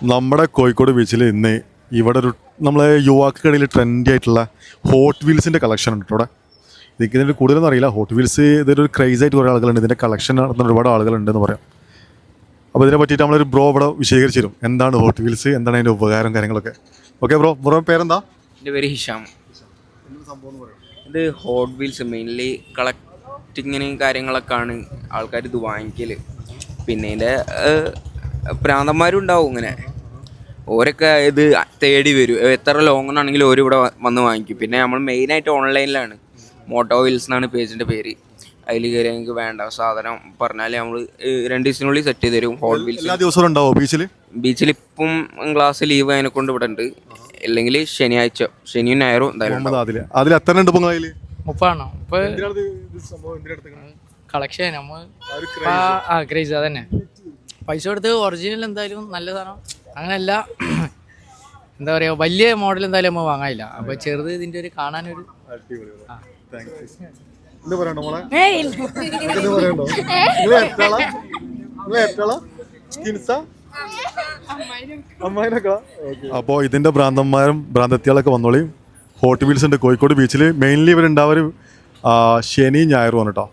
നമ്മുടെ കോഴിക്കോട് ബീച്ചിൽ ഇന്ന് ഇവിടെ ഒരു നമ്മളെ യുവാക്കൾക്കിടയിൽ ട്രെൻഡി ആയിട്ടുള്ള ഹോട്ട് വീൽസിൻ്റെ കളക്ഷൻ ഉണ്ട് ഇവിടെ. ഇതിൻ്റെ കൂടുതലൊന്നും അറിയില്ല. ഹോട്ട് വീൽസ് ഇതൊരു ക്രൈസ് ആയിട്ട് കുറേ ആളുകളുണ്ട്, ഇതിൻ്റെ കളക്ഷൻ നടത്തുന്ന ഒരുപാട് ആളുകളുണ്ടെന്ന് പറയാം. അപ്പോൾ ഇതിനെ പറ്റിയിട്ട് നമ്മളൊരു ബ്രോ ഇവിടെ വിശദീകരിച്ച് തരും. എന്താണ് ഹോട്ട് വീൽസ്, എന്താണ് അതിൻ്റെ ഉപകാരം, കാര്യങ്ങളൊക്കെ. ഓക്കെ ബ്രോ പേരെന്താ? എൻ്റെ പേര് ഹിഷാം. ഇത് ഹോട്ട് വീൽസ് മെയിൻലി കളക്ടിങ്ങിന് കാര്യങ്ങളൊക്കെയാണ് ആൾക്കാർ ഇത് വാങ്ങിക്കൽ. പിന്നെ ഇതിൻ്റെ പ്രാന്തന്മാരും ഉണ്ടാവും ഇങ്ങനെ, ഓരൊക്കെ ഇത് തേടി വരും. എത്ര ലോങ്ങിനാണെങ്കിലും ഓരോ ഇവിടെ വന്ന് വാങ്ങിക്കും. പിന്നെ നമ്മൾ മെയിനായിട്ട് ഓൺലൈനിലാണ്, മോട്ടോ വീൽസ് എന്നാണ് പേജിൻ്റെ പേര്. അതിൽ കയറി ഞങ്ങൾക്ക് വേണ്ട സാധനം പറഞ്ഞാൽ നമ്മൾ 2 ദിവസത്തിനുള്ളിൽ സെറ്റ് ചെയ്ത് തരും. ഹോട്ട് വീൽസ് എല്ലാ ദിവസവും ഉണ്ടാവും ബീച്ചിൽ ഇപ്പം ക്ലാസ് ലീവ് അതിനെ കൊണ്ട് ഇവിടെ ഉണ്ട്. അല്ലെങ്കിൽ ശനിയാഴ്ച, ശനിയും ഞായറും എന്തായാലും. അതിൽ എത്ര ഉണ്ട്? 30 കളക്ഷൻ നമ്മൾ ക്രേസ് അതന്നെ. പൈസ കൊടുത്ത് ഒറിജിനൽ എന്തായാലും നല്ല സാധനം അങ്ങനെയല്ല, എന്താ പറയുക, വലിയ മോഡൽ എന്തായാലും നമ്മൾ വാങ്ങാനില്ല. അപ്പോൾ ചെറുത് ഇതിൻ്റെ ഒരു കാണാനൊരു അപ്പോൾ ഇതിൻ്റെ ഭ്രാന്തന്മാരും ഭ്രാന്തത്തികളൊക്കെ വന്നോളി. ഹോട്ട് വീൽസ് ഉണ്ട് കോഴിക്കോട് ബീച്ചിൽ. മെയിൻലി ഇവരുണ്ടാവും ശനി ഞായറും ആണ് കേട്ടോ.